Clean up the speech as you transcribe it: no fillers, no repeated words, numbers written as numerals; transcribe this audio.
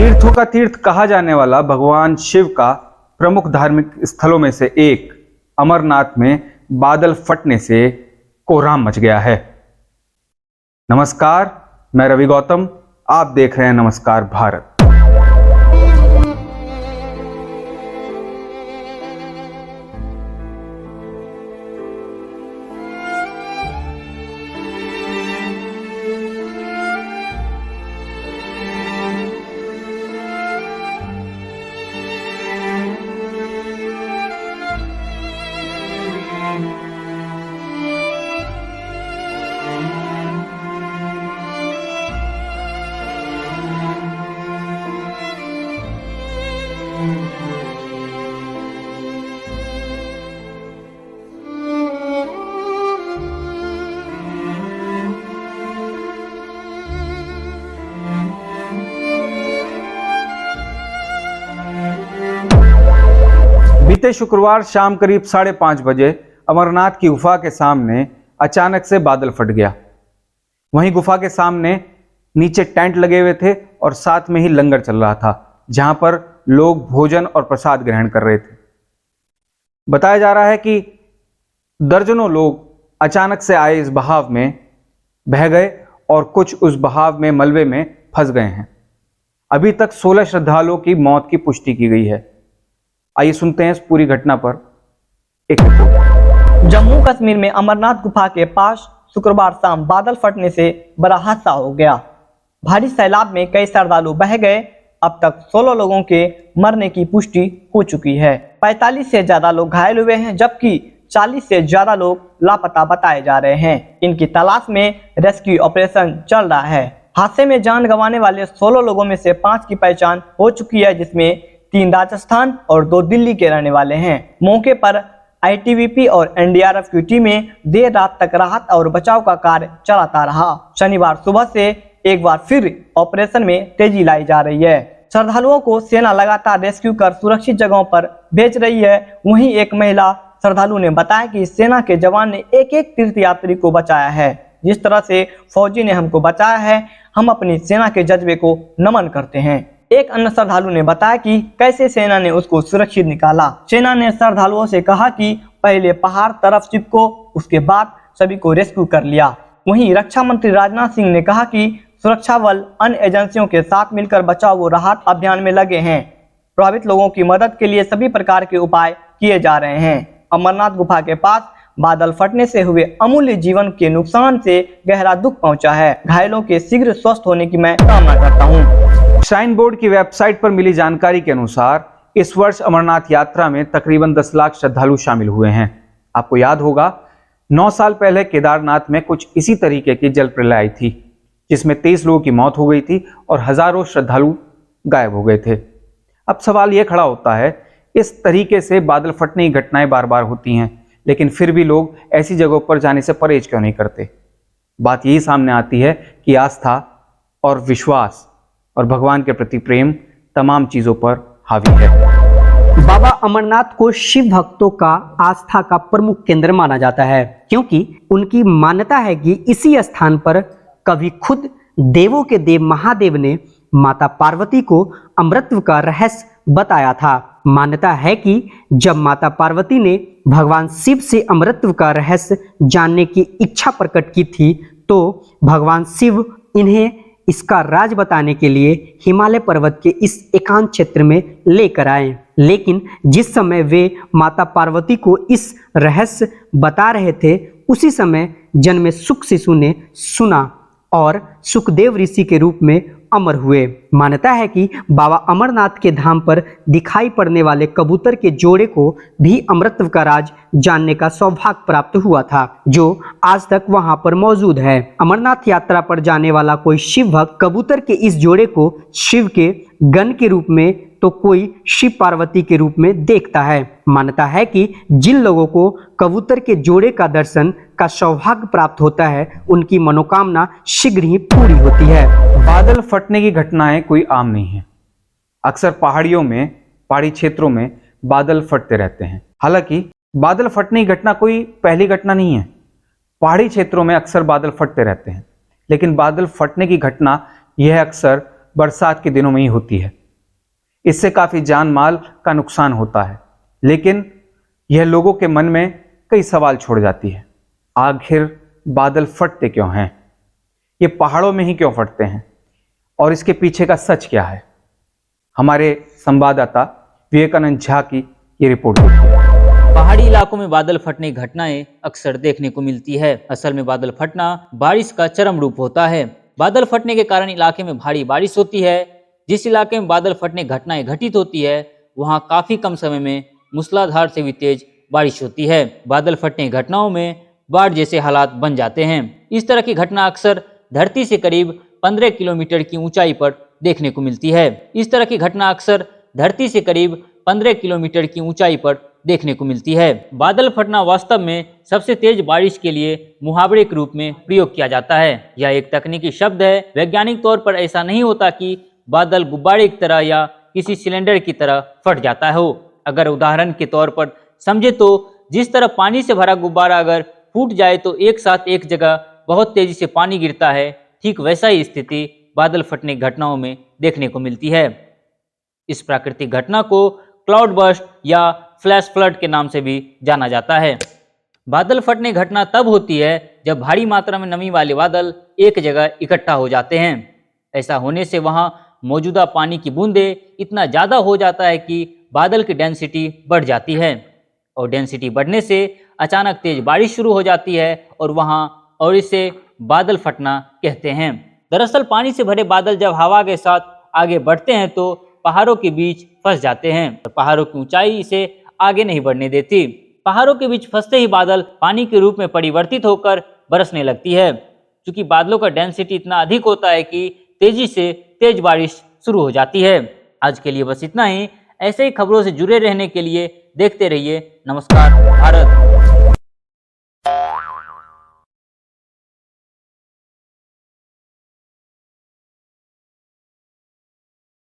तीर्थों का तीर्थ कहा जाने वाला भगवान शिव का प्रमुख धार्मिक स्थलों में से एक अमरनाथ में बादल फटने से कोहराम मच गया है। नमस्कार, मैं रवि गौतम, आप देख रहे हैं नमस्कार भारत। बीते शुक्रवार शाम करीब 5:30 बजे अमरनाथ की गुफा के सामने अचानक से बादल फट गया। वहीं गुफा के सामने नीचे टेंट लगे हुए थे और साथ में ही लंगर चल रहा था, जहां पर लोग भोजन और प्रसाद ग्रहण कर रहे थे। बताया जा रहा है कि दर्जनों लोग अचानक से आए इस बहाव में बह गए और कुछ उस बहाव में मलबे में फंस गए हैं। अभी तक 16 श्रद्धालुओं की मौत की पुष्टि की गई है। आइए सुनते हैं इस पूरी घटना पर एक रिपोर्ट। जम्मू कश्मीर में अमरनाथ गुफा के पास शुक्रवार शाम बादल फटने से बड़ा हादसा हो गया। भारी सैलाब में कई श्रद्धालु बह गए। अब तक 16 लोगों के मरने की पुष्टि हो चुकी है। 45 से ज्यादा लोग घायल हुए हैं, जबकि 40 से ज्यादा लोग लापता बताए जा रहे हैं। इनकी तलाश में रेस्क्यू ऑपरेशन चल रहा है। हादसे में जान गंवाने वाले 16 लोगों में से 5 की पहचान हो चुकी है, जिसमें 3 राजस्थान और 2 दिल्ली के रहने वाले हैं। मौके पर आईटीबीपी और एनडीआरएफ की टीमें देर रात तक राहत और बचाव का कार्य चलाता रहा। शनिवार सुबह से एक बार फिर ऑपरेशन में तेजी लाई जा रही है। श्रद्धालुओं को सेना लगातार रेस्क्यू कर सुरक्षित जगहों पर भेज रही है। वहीं एक महिला श्रद्धालु ने बताया कि सेना के जवान ने एक तीर्थ यात्री को बचाया है। जिस तरह से फौजी ने हमको बचाया है, हम अपनी सेना के जज्बे को नमन करते हैं। एक अन्य श्रद्धालु ने बताया कि कैसे सेना ने उसको सुरक्षित निकाला। सेना ने श्रद्धालुओं से कहा कि पहले पहाड़ तरफ चिपको, उसके बाद सभी को रेस्क्यू कर लिया। वहीं रक्षा मंत्री राजनाथ सिंह ने कहा कि सुरक्षा बल अन्य एजेंसियों के साथ मिलकर बचाव व राहत अभियान में लगे हैं। प्रभावित लोगों की मदद के लिए सभी प्रकार के उपाय किए जा रहे हैं। अमरनाथ गुफा के पास बादल फटने से हुए अमूल्य जीवन के नुकसान से गहरा दुख पहुंचा है। घायलों के शीघ्र स्वस्थ होने की मैं कामना करता हूं। श्राइन बोर्ड की वेबसाइट पर मिली जानकारी के अनुसार इस वर्ष अमरनाथ यात्रा में तकरीबन 10 लाख श्रद्धालु शामिल हुए हैं। आपको याद होगा 9 साल पहले केदारनाथ में कुछ इसी तरीके की जल प्रलय आई थी, जिसमें 23 लोगों की मौत हो गई थी और हजारों श्रद्धालु गायब हो गए थे। अब सवाल यह खड़ा होता है, इस तरीके से बादल फटने की घटनाएं बार बार होती हैं, लेकिन फिर भी लोग ऐसी जगहों पर जाने से परहेज क्यों नहीं करते। बात यही सामने आती है कि आस्था और विश्वास और भगवान के प्रति प्रेम तमाम चीजों पर हावी है। बाबा अमरनाथ को शिव भक्तों का आस्था का प्रमुख केंद्र माना जाता है, क्योंकि उनकी मान्यता है कि इसी स्थान पर कभी खुद देवों के देव महादेव ने माता पार्वती को अमृतत्व का रहस्य बताया था। मान्यता है कि जब माता पार्वती ने भगवान शिव से अमृतत्व का रहस्य जानने की इच्छा प्रकट की थी, तो भगवान शिव इन्हें इसका राज बताने के लिए हिमालय पर्वत के इस एकांत क्षेत्र में लेकर आए। लेकिन जिस समय वे माता पार्वती को इस रहस्य बता रहे थे, उसी समय जन्मे सुख शिशु ने सुना और सुखदेव ऋषि के रूप में अमर हुए। मान्यता है कि बाबा अमरनाथ के धाम पर दिखाई पड़ने वाले कबूतर के जोड़े को भी अमृतत्व का राज जानने का सौभाग्य प्राप्त हुआ था, जो आज तक वहां पर मौजूद है। अमरनाथ यात्रा पर जाने वाला कोई शिव भक्त कबूतर के इस जोड़े को शिव के गण के रूप में तो कोई शिव पार्वती के रूप में देखता है। मान्यता है कि जिन लोगों को कबूतर के जोड़े का दर्शन का सौभाग्य प्राप्त होता है, उनकी मनोकामना शीघ्र ही पूरी होती है। बादल फटने की घटनाएं कोई आम नहीं है। अक्सर पहाड़ियों में, पहाड़ी क्षेत्रों में बादल फटते रहते हैं। हालांकि बादल फटने की घटना कोई पहली घटना नहीं है। पहाड़ी क्षेत्रों में अक्सर बादल फटते रहते हैं, लेकिन बादल फटने की घटना यह अक्सर बरसात के दिनों में ही होती है। इससे काफी जान माल का नुकसान होता है, लेकिन यह लोगों के मन में कई सवाल छोड़ जाती है। आखिर बादल फटते क्यों हैं? ये पहाड़ों में ही क्यों फटते हैं? और इसके पीछे का सच क्या है? हमारे संवाददाता विवेकानंद झा की ये रिपोर्ट देखिए। पहाड़ी इलाकों में बादल फटने की घटनाएं अक्सर देखने को मिलती है। असल में बादल फटना बारिश का चरम रूप होता है। बादल फटने के कारण इलाके में भारी बारिश होती है। जिस इलाके में बादल फटने की घटनाएं घटित होती है वहां काफी कम समय में मूसलाधार से भी तेज बारिश होती है। बादल फटने की घटनाओं में बाढ़ जैसे हालात बन जाते हैं। इस तरह की घटना अक्सर धरती से करीब 15 किलोमीटर की ऊंचाई पर देखने को मिलती है। इस तरह की घटना अक्सर धरती से करीब 15 किलोमीटर की ऊंचाई पर देखने को मिलती है। बादल फटना वास्तव में सबसे तेज बारिश के लिए मुहावरे के रूप में प्रयोग किया जाता है। यह एक तकनीकी शब्द है। वैज्ञानिक तौर पर ऐसा नहीं होता कि बादल गुब्बारे की तरह या किसी सिलेंडर की तरह फट जाता हो। अगर उदाहरण के तौर पर समझे तो जिस तरह पानी से भरा गुब्बारा अगर फूट जाए तो एक साथ एक जगह बहुत तेजी से पानी गिरता है, ठीक वैसा ही स्थिति बादल फटने की घटनाओं में देखने को मिलती है। इस प्राकृतिक घटना को क्लाउड बर्स्ट या फ्लैश फ्लड के नाम से भी जाना जाता है। बादल फटने की घटना तब होती है जब भारी मात्रा में नमी वाले बादल एक जगह इकट्ठा हो जाते हैं। ऐसा होने से वहां मौजूदा पानी की बूंदें इतना ज़्यादा हो जाता है कि बादल की डेंसिटी बढ़ जाती है और डेंसिटी बढ़ने से अचानक तेज बारिश शुरू हो जाती है और इसे बादल फटना कहते हैं। दरअसल पानी से भरे बादल जब हवा के साथ आगे बढ़ते हैं तो पहाड़ों के बीच फंस जाते हैं और पहाड़ों की ऊंचाई इसे आगे नहीं बढ़ने देती। पहाड़ों के बीच फंसते ही बादल पानी के रूप में परिवर्तित होकर बरसने लगती है। क्योंकि बादलों का डेंसिटी इतना अधिक होता है कि तेजी से तेज बारिश शुरू हो जाती है। आज के लिए बस इतना ही। ऐसे ही खबरों से जुड़े रहने के लिए देखते रहिए नमस्कार भारत।